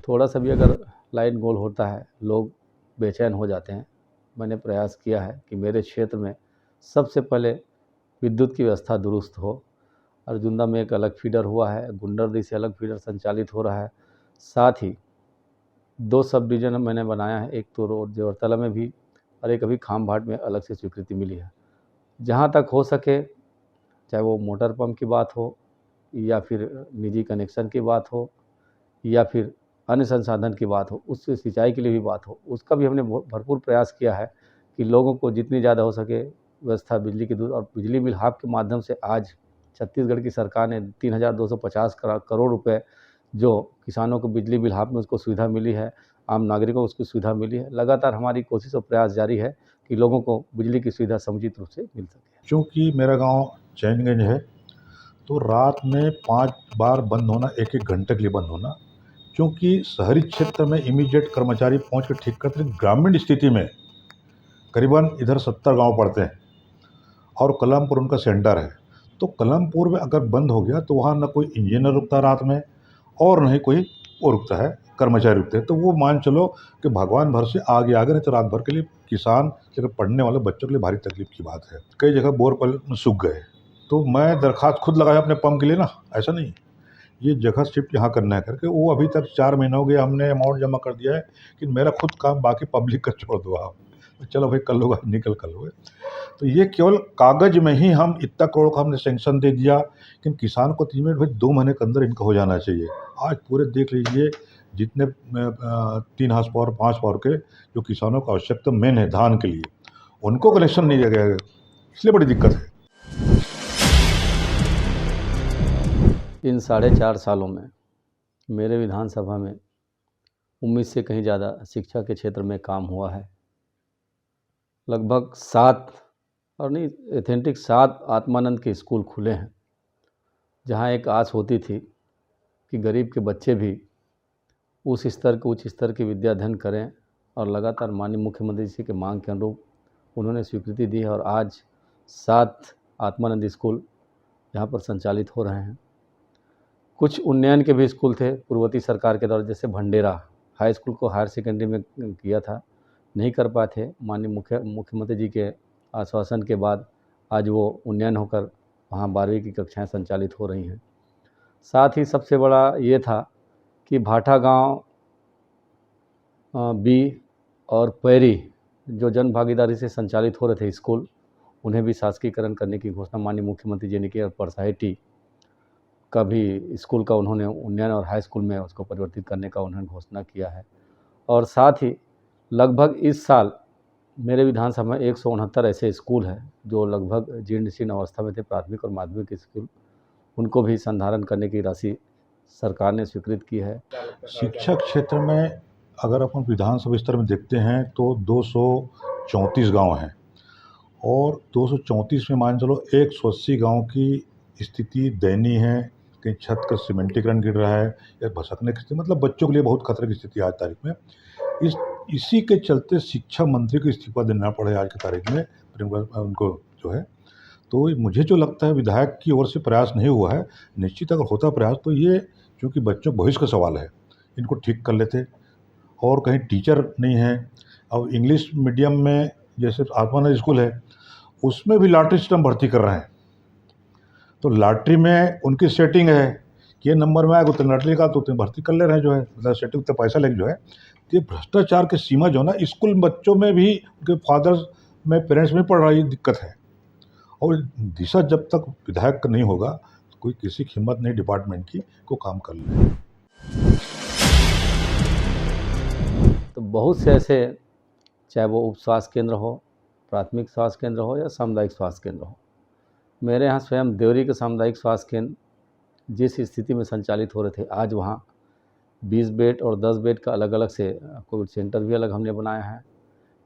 थोड़ा सा भी अगर लाइन गोल होता है लोग बेचैन हो जाते हैं। मैंने प्रयास किया है कि मेरे क्षेत्र में सबसे पहले विद्युत की व्यवस्था दुरुस्त हो। अर्जुंदा में एक अलग फीडर हुआ है, गुंडरदी से अलग फीडर संचालित हो रहा है। साथ ही 2 सब डिवीज़न मैंने बनाया है, एक तो रोड जेवरतला में भी और एक अभी खामभाट में अलग से स्वीकृति मिली है। जहाँ तक हो सके, चाहे वो मोटर पंप की बात हो या फिर निजी कनेक्शन की बात हो या फिर अन्य संसाधन की बात हो, उससे सिंचाई के लिए भी बात हो, उसका भी हमने भरपूर प्रयास किया है कि लोगों को जितनी ज़्यादा हो सके व्यवस्था बिजली की दूर। और बिजली बिल हाफ के माध्यम से आज छत्तीसगढ़ की सरकार ने 3,250 करोड़ रुपए जो किसानों को बिजली बिल हाफ में उसको सुविधा मिली है, आम नागरिकों को उसकी सुविधा मिली है। लगातार हमारी कोशिश और प्रयास जारी है कि लोगों को बिजली की सुविधा समुचित रूप से मिल सके। चूँकि मेरा गांव चैनगंज है, तो रात में 5 बार बंद होना, 1-1 घंटे के लिए बंद होना। क्योंकि शहरी क्षेत्र में इमीडिएट कर्मचारी पहुंच कर ठीक करते हैं, ग्रामीण स्थिति में करीबन इधर 70 गांव पड़ते हैं और कलमपुर उनका सेंटर है। तो कलमपुर में अगर बंद हो गया तो वहाँ न कोई इंजीनियर रुकता रात में और न ही कोई वो रुकता है, कर्मचारी रुकते हैं। तो वो मान चलो कि भगवान भर से आगे नहीं तो रात भर के लिए किसान लेकर पढ़ने वाले बच्चों के लिए भारी तकलीफ की बात है। कई जगह बोर सूख गए, तो मैं दरखास्त खुद लगाया अपने पंप के लिए ना, ऐसा नहीं ये जगह शिफ्ट यहाँ करना है करके। वो अभी तक 4 महीने हो गए, हमने अमाउंट जमा कर दिया है कि मेरा खुद काम बाकी पब्लिक का छोड़ दो आप, चलो भाई कर लो, निकल कर लो। तो ये केवल कागज में ही हम इतना करोड़ का हमने सेंक्शन दे दिया, लेकिन किसान को 3 मिनट भाई 2 महीने के अंदर इनका हो जाना चाहिए। आज पूरे देख लीजिए जितने 3 हाउस पावर 5 पावर के जो किसानों का आवश्यकता मेन है धान के लिए, उनको कनेक्शन नहीं दिया गया, इसलिए बड़ी दिक्कत है। इन 4.5 सालों में मेरे विधानसभा में उम्मीद से कहीं ज़्यादा शिक्षा के क्षेत्र में काम हुआ है। लगभग 7 और नहीं एथेंटिक 7 आत्मानंद के स्कूल खुले हैं, जहां एक आस होती थी कि गरीब के बच्चे भी उस स्तर के उच्च स्तर की विद्या अध्ययन करें। और लगातार माननीय मुख्यमंत्री जी के मांग के अनुरूप उन्होंने स्वीकृति दी है और आज 7 आत्मानंद स्कूल यहाँ पर संचालित हो रहे हैं। कुछ उन्नयन के भी स्कूल थे पूर्ववर्ती सरकार के दौरान, जैसे भंडेरा हाई स्कूल को हायर सेकेंडरी में किया था, नहीं कर पाए थे। माननीय मुख्यमंत्री जी के आश्वासन के बाद आज वो उन्नयन होकर वहाँ 12वीं की कक्षाएं संचालित हो रही हैं। साथ ही सबसे बड़ा ये था कि भाटा गांव बी और पैरी जो जन भागीदारी से संचालित हो रहे थे स्कूल, उन्हें भी शासकीकरण करने की घोषणा माननीय मुख्यमंत्री जी ने की। और परसाहिटी का भी स्कूल का उन्होंने उन्नयन और हाई स्कूल में उसको परिवर्तित करने का उन्होंने घोषणा किया है। और साथ ही लगभग इस साल मेरे विधानसभा में 169 ऐसे स्कूल हैं जो लगभग जीर्ण शीर्ण अवस्था में थे, प्राथमिक और माध्यमिक स्कूल, उनको भी संधारण करने की राशि सरकार ने स्वीकृत की है। शिक्षा क्षेत्र में अगर अपन विधानसभा स्तर में देखते हैं तो 234 गांव हैं और 234 में मान चलो 180 गांव की स्थिति दयनीय है। कहीं छत का सीमेंटीकरण गिर रहा है या भसकने की स्थिति, मतलब बच्चों के लिए बहुत खतरे की स्थिति आज तारीख में। इसी के चलते शिक्षा मंत्री को इस्तीफा देना पड़े आज की तारीख में उनको जो है। तो मुझे जो लगता है विधायक की ओर से प्रयास नहीं हुआ है, निश्चित अगर होता प्रयास तो ये क्योंकि बच्चों भविष्य का सवाल है, इनको ठीक कर लेते। और कहीं टीचर नहीं है। अब इंग्लिश मीडियम में जैसे आत्मानंद स्कूल है, उसमें भी लॉटरी सिस्टम भर्ती कर रहे हैं। तो लॉटरी में उनकी सेटिंग है कि ये नंबर में आएगा तो लॉटरी का तो भर्ती कर ले रहे हैं जो है, मतलब सेटिंग तो पैसा लेके जो है। तो ये भ्रष्टाचार की सीमा जो है ना, स्कूल बच्चों में भी उनके फादर्स में पेरेंट्स में पड़ रही दिक्कत है। और दिशा जब तक विधायक का नहीं होगा तो कोई किसी की हिम्मत नहीं डिपार्टमेंट की को काम कर ले। तो बहुत से ऐसे, चाहे वो उप स्वास्थ्य केंद्र हो, प्राथमिक स्वास्थ्य केंद्र हो या सामुदायिक स्वास्थ्य केंद्र हो, मेरे यहाँ स्वयं देवरी के सामुदायिक स्वास्थ्य केंद्र जिस स्थिति में संचालित हो रहे थे, आज वहाँ 20 बेड और 10 बेड का अलग अलग से कोविड सेंटर भी अलग हमने बनाया है।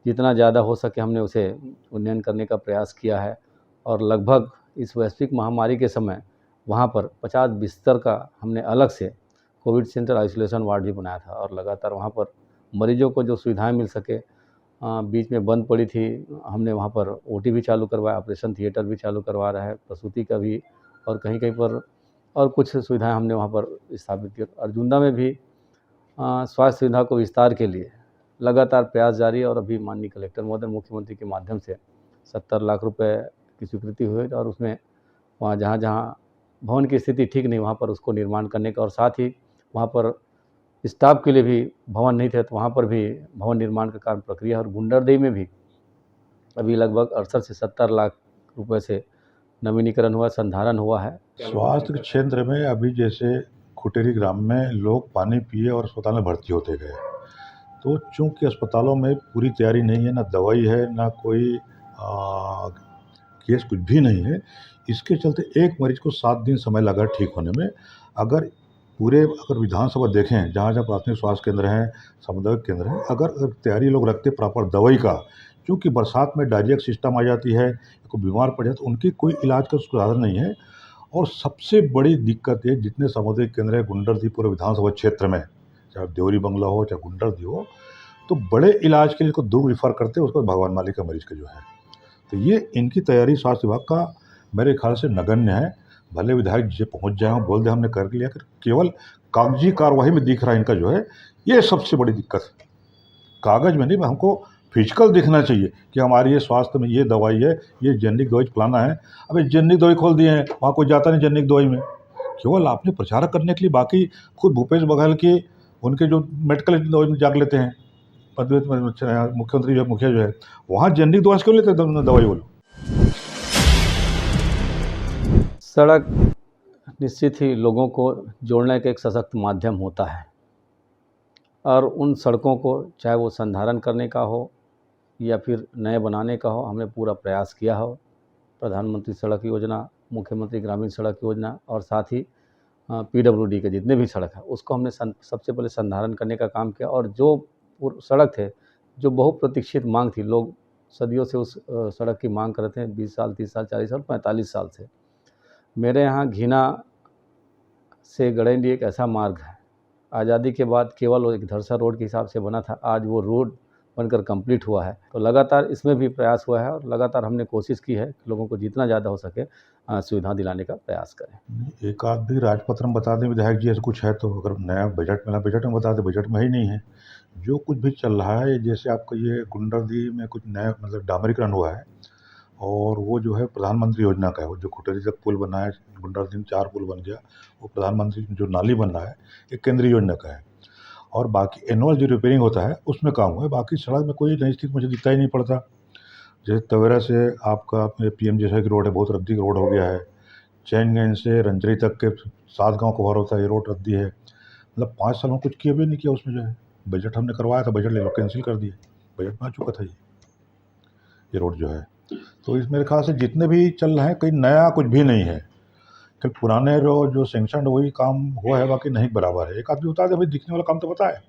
जितना ज़्यादा हो सके हमने उसे उन्नयन करने का प्रयास किया है। और लगभग इस वैश्विक महामारी के समय वहाँ पर 50 बिस्तर का हमने अलग से कोविड सेंटर आइसोलेशन वार्ड भी बनाया था। और लगातार वहाँ पर मरीजों को जो सुविधाएं मिल सके, बीच में बंद पड़ी थी, हमने वहाँ पर ओटी भी चालू करवाया, ऑपरेशन थिएटर भी चालू करवा रहा है, प्रसूति का भी, और कहीं कहीं पर और कुछ सुविधाएं हमने वहाँ पर स्थापित की। अर्जुंदा में भी स्वास्थ्य सुविधा को विस्तार के लिए लगातार प्रयास जारी है और अभी माननीय कलेक्टर महोदय मुख्यमंत्री के माध्यम से 70 लाख रुपए की स्वीकृति हुई और उसमें वहाँ जहाँ जहाँ भवन की स्थिति ठीक नहीं वहाँ पर उसको निर्माण करने का और साथ ही वहाँ पर स्टाफ के लिए भी भवन नहीं थे तो वहाँ पर भी भवन निर्माण का कार्य प्रक्रिया और गुंडरदेही में भी अभी लगभग 68 से 70 लाख रुपए से नवीनीकरण हुआ, संधारण हुआ है। स्वास्थ्य के क्षेत्र में अभी जैसे खुटेरी ग्राम में लोग पानी पिए और अस्पताल में भर्ती होते गए, तो चूंकि अस्पतालों में पूरी तैयारी नहीं है, ना दवाई है, ना कोई केस कुछ भी नहीं है, इसके चलते एक मरीज को 7 दिन समय लगा ठीक होने में। अगर विधानसभा देखें जहाँ जहाँ प्राथमिक स्वास्थ्य केंद्र हैं, सामुदायिक केंद्र हैं, अगर तैयारी लोग रखते प्रॉपर दवाई का, क्योंकि बरसात में डायरिया की सिस्टम आ जाती है, कोई बीमार पड़ जाए तो उनकी कोई इलाज का साधन नहीं है। और सबसे बड़ी दिक्कत ये जितने सामुदायिक केंद्र है गुंडरदी पूरे विधानसभा क्षेत्र में, चाहे देवरी बंगला हो चाहे गुंडरदी हो, तो बड़े इलाज के लिए को दूर रिफ़र करते हैं उसको भगवान माली का मरीज का जो है। तो ये इनकी तैयारी स्वास्थ्य विभाग का मेरे ख्याल से नगण्य है। भले विधायक जी पहुँच जाए और बोल दे हमने कर लिया, केवल कागजी कार्रवाई में दिख रहा है इनका जो है, ये सबसे बड़ी दिक्कत है। कागज़ में नहीं, हमको फिजिकल दिखना चाहिए कि हमारी ये स्वास्थ्य में ये दवाई है, ये जेनरिक दवाई फलाना है। अबे जेनरिक दवाई खोल दिए हैं, वहाँ कोई जाता नहीं जेनरिक दवाई में, केवल आपने प्रचार करने के लिए। बाकी खुद भूपेश बघेल के उनके जो मेडिकल दवाई में जाग लेते हैं, मुख्यमंत्री जो मुखिया जो है, वहाँ जेनरिक दवा क्यों लेते हैं दवाई बोलो। सड़क निश्चित ही लोगों को जोड़ने का एक सशक्त माध्यम होता है और उन सड़कों को चाहे वो संधारण करने का हो या फिर नए बनाने का हो, हमने पूरा प्रयास किया हो। प्रधानमंत्री सड़क योजना, मुख्यमंत्री ग्रामीण सड़क योजना और साथ ही PWD के जितने भी सड़क है उसको हमने सबसे पहले संधारण करने का काम किया। और जो सड़क थे जो बहुप्रतीक्षित मांग थी, लोग सदियों से उस सड़क की मांग कर रहे थे, 20 साल 30 साल 40 साल 45 साल से। मेरे यहाँ घीना से गड़ेंडी एक ऐसा मार्ग है, आज़ादी के बाद केवल वो एक धरसा रोड के हिसाब से बना था, आज वो रोड बनकर कंप्लीट हुआ है। तो लगातार इसमें भी प्रयास हुआ है और लगातार हमने कोशिश की है कि लोगों को जितना ज़्यादा हो सके सुविधा दिलाने का प्रयास करें। एक आध भी राजपत्र में बता दें विधायक जी ऐसा कुछ है तो, अगर नया बजट मिला बजट में बता दें, बजट में ही नहीं है। जो कुछ भी चल रहा है, जैसे आपका ये गुंडरदी में कुछ नया मतलब डामरीकरण हुआ है और वो जो है प्रधानमंत्री योजना का है, वो जो खुटेरी तक पुल बना है, गुंडरदी में 4 पुल बन गया, वो प्रधानमंत्री जो नाली बन रहा है एक केंद्रीय योजना का है। और बाकी एनुअल जो रिपेयरिंग होता है उसमें काम हुआ है। बाकी सड़क में कोई नई स्थिति मुझे दिखता ही नहीं पड़ता। जैसे तवेरा से आपका PM जैसा की रोड है, बहुत रद्दी रोड हो गया है। चैनगंज से रंजरी तक के 7 गाँव कवर होता है, ये रोड रद्दी है। मतलब 5 साल में कुछ किया भी नहीं किया उसमें जो है। बजट हमने करवाया था, बजट ले लो कैंसिल कर दिए, बजट में आ चुका था ये रोड जो है। तो इस मेरे ख्याल से जितने भी चल रहे हैं कहीं नया कुछ भी नहीं है, क्योंकि पुराने जो सैंक्शन वही काम हुआ है, बाकी नहीं बराबर है। एक आदमी बता दे भाई दिखने वाला काम तो पता है।